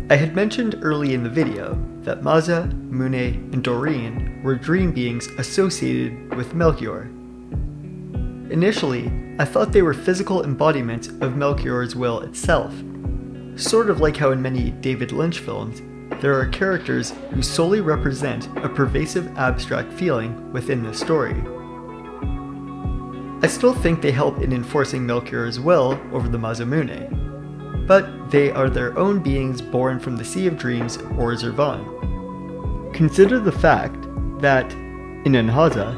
I had mentioned early in the video that Maza, Mune, and Doreen were dream beings associated with Melchior. Initially, I thought they were physical embodiments of Melchior's will itself, sort of like how in many David Lynch films, there are characters who solely represent a pervasive abstract feeling within the story. I still think they help in enforcing Melchior's will over the Masamune, but they are their own beings born from the Sea of Dreams or Zervan. Consider the fact that, in Anhaza,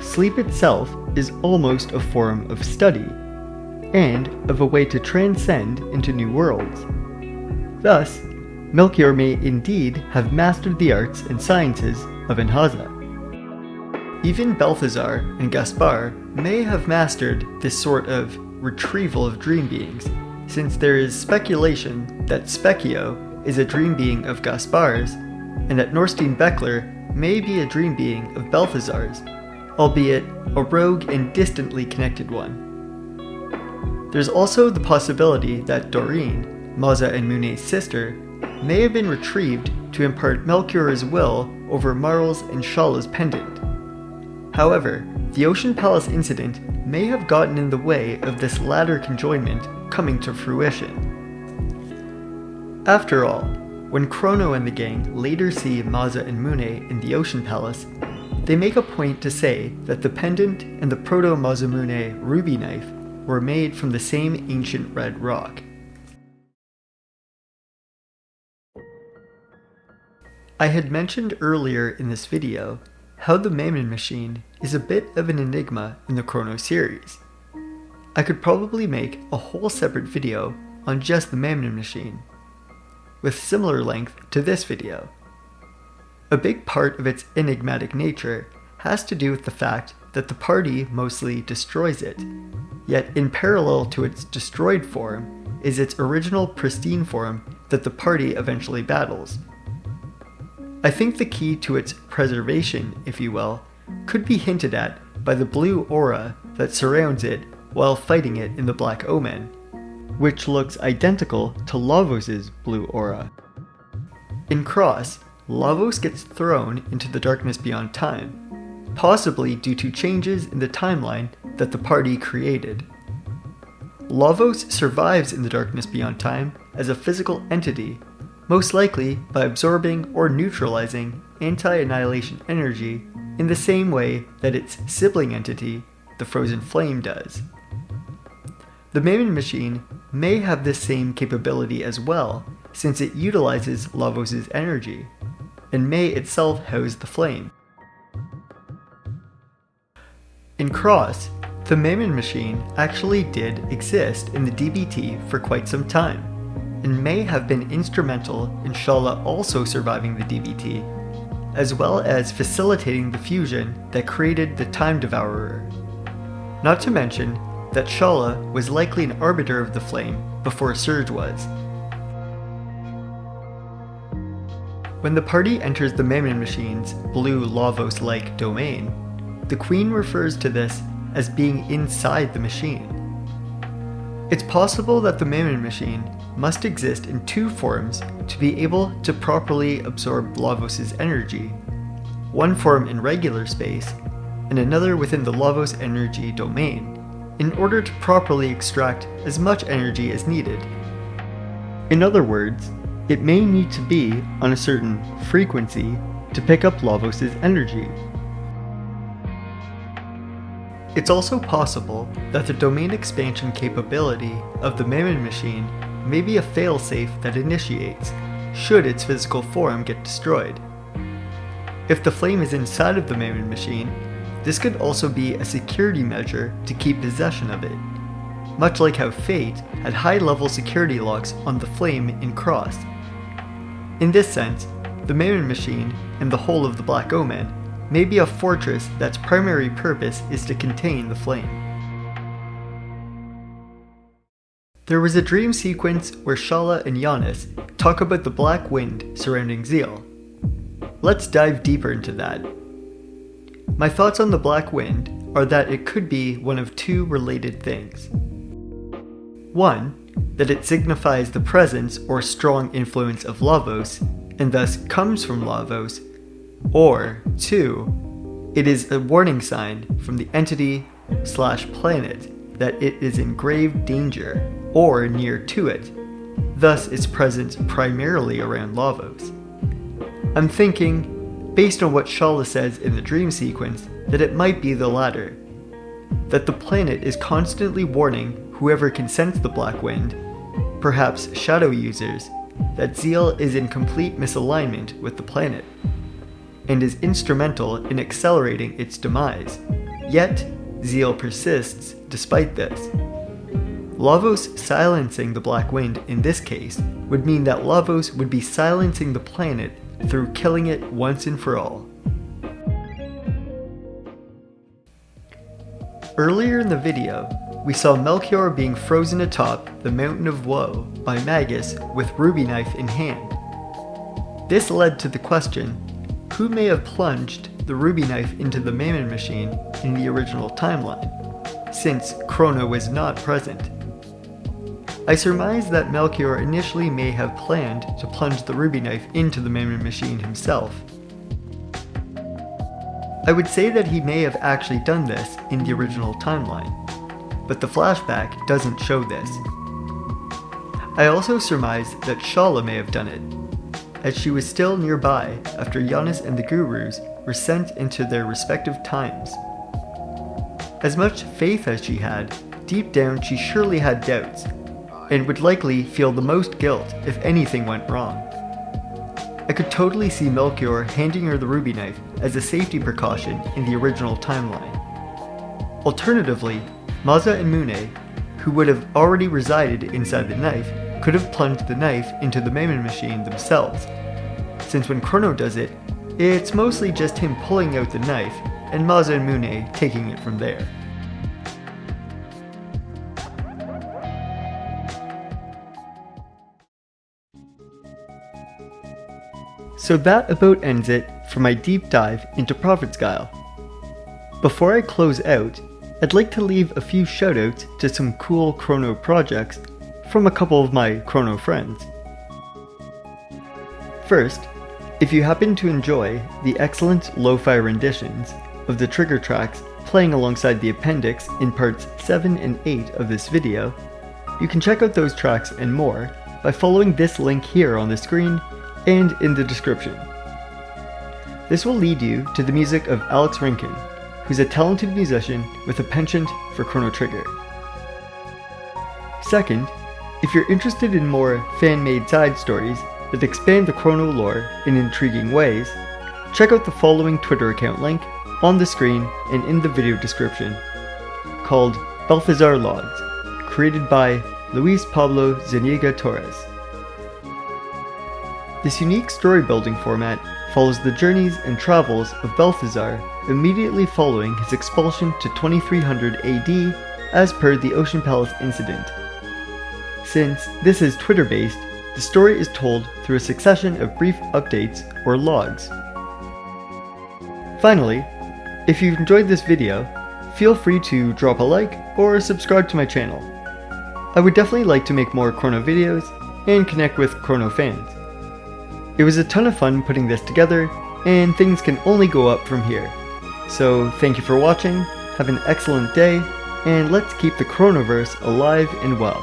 sleep itself is almost a form of study, and of a way to transcend into new worlds. Thus, Melchior may indeed have mastered the arts and sciences of Anhaza. Even Balthazar and Gaspar may have mastered this sort of retrieval of dream beings, since there is speculation that Specchio is a dream being of Gaspar's, and that Norstein Beckler may be a dream being of Balthazar's, albeit a rogue and distantly connected one. There's also the possibility that Doreen, Maza and Mune's sister, may have been retrieved to impart Melchior's will over Marl's and Shala's pendant. However, the Ocean Palace incident may have gotten in the way of this latter conjoinment coming to fruition. After all, when Chrono and the gang later see Maza and Mune in the Ocean Palace, they make a point to say that the pendant and the Proto-Masamune ruby knife were made from the same ancient red rock. I had mentioned earlier in this video how the Mammon machine is a bit of an enigma in the Chrono series. I could probably make a whole separate video on just the Mammon machine, with similar length to this video. A big part of its enigmatic nature has to do with the fact that the party mostly destroys it, yet in parallel to its destroyed form is its original pristine form that the party eventually battles. I think the key to its preservation, if you will, could be hinted at by the blue aura that surrounds it while fighting it in the Black Omen, which looks identical to Lavos' blue aura. In Cross, Lavos gets thrown into the darkness beyond time, possibly due to changes in the timeline that the party created. Lavos survives in the darkness beyond time as a physical entity, most likely by absorbing or neutralizing anti-annihilation energy in the same way that its sibling entity, the Frozen Flame, does. The Mammon machine may have this same capability as well, since it utilizes Lavos' energy, and may itself house the flame. In Cross, the Mammon machine actually did exist in the DBT for quite some time, and may have been instrumental in Shala also surviving the DBT, as well as facilitating the fusion that created the Time Devourer. Not to mention that Shala was likely an arbiter of the flame before Surge was. When the party enters the Mammon machine's blue Lavos-like domain, the Queen refers to this as being inside the machine. It's possible that the Mammon machine must exist in two forms to be able to properly absorb Lavos' energy, one form in regular space, and another within the Lavos energy domain, in order to properly extract as much energy as needed. In other words, it may need to be on a certain frequency to pick up Lavos' energy. It's also possible that the domain expansion capability of the Mammon machine may be a failsafe that initiates, should its physical form get destroyed. If the flame is inside of the Mammon machine, this could also be a security measure to keep possession of it, much like how Fate had high-level security locks on the flame in Cross. In this sense, the Mammon machine and the whole of the Black Omen may be a fortress that's primary purpose is to contain the flame. There was a dream sequence where Shala and Giannis talk about the black wind surrounding Zeal. Let's dive deeper into that. My thoughts on the black wind are that it could be one of two related things. One, that it signifies the presence or strong influence of Lavos, and thus comes from Lavos, or 2, it is a warning sign from the entity/planet that it is in grave danger or near to it, thus its presence primarily around Lavos. I'm thinking, based on what Shala says in the dream sequence, that it might be the latter. That the planet is constantly warning whoever can sense the black wind, perhaps shadow users, that Guile is in complete misalignment with the planet, and is instrumental in accelerating its demise. Yet, Guile persists despite this. Lavos silencing the black wind in this case would mean that Lavos would be silencing the planet through killing it once and for all. Earlier in the video, we saw Melchior being frozen atop the Mountain of Woe by Magus with Ruby Knife in hand. This led to the question, who may have plunged the Ruby Knife into the Mammon machine in the original timeline, since Chrono was not present? I surmise that Melchior initially may have planned to plunge the Ruby Knife into the Mammon machine himself. I would say that he may have actually done this in the original timeline, but the flashback doesn't show this. I also surmise that Shala may have done it, as she was still nearby after Giannis and the Gurus were sent into their respective times. As much faith as she had, deep down she surely had doubts, and would likely feel the most guilt if anything went wrong. I could totally see Melchior handing her the Ruby Knife as a safety precaution in the original timeline. Alternatively, Maza and Mune, who would have already resided inside the knife, could have plunged the knife into the Mammon machine themselves, since when Chrono does it, it's mostly just him pulling out the knife and Maza and Mune taking it from there. So that about ends it for my deep dive into Prophet's Guile. Before I close out, I'd like to leave a few shoutouts to some cool Chrono projects from a couple of my Chrono friends. First, if you happen to enjoy the excellent lo-fi renditions of the trigger tracks playing alongside the appendix in parts 7 and 8 of this video, you can check out those tracks and more by following this link here on the screen and in the description. This will lead you to the music of Alex Rincon, who's a talented musician with a penchant for Chrono Trigger. Second, if you're interested in more fan-made side stories that expand the Chrono lore in intriguing ways, check out the following Twitter account link on the screen and in the video description, called Balthazar Logs, created by Luis Pablo Zuniga Torres. This unique story-building format follows the journeys and travels of Balthazar immediately following his expulsion to 2300 AD as per the Ocean Palace incident. Since this is Twitter-based, the story is told through a succession of brief updates or logs. Finally, if you've enjoyed this video, feel free to drop a like or subscribe to my channel. I would definitely like to make more Chrono videos and connect with Chrono fans. It was a ton of fun putting this together, and things can only go up from here. So thank you for watching, have an excellent day, and let's keep the Chronoverse alive and well.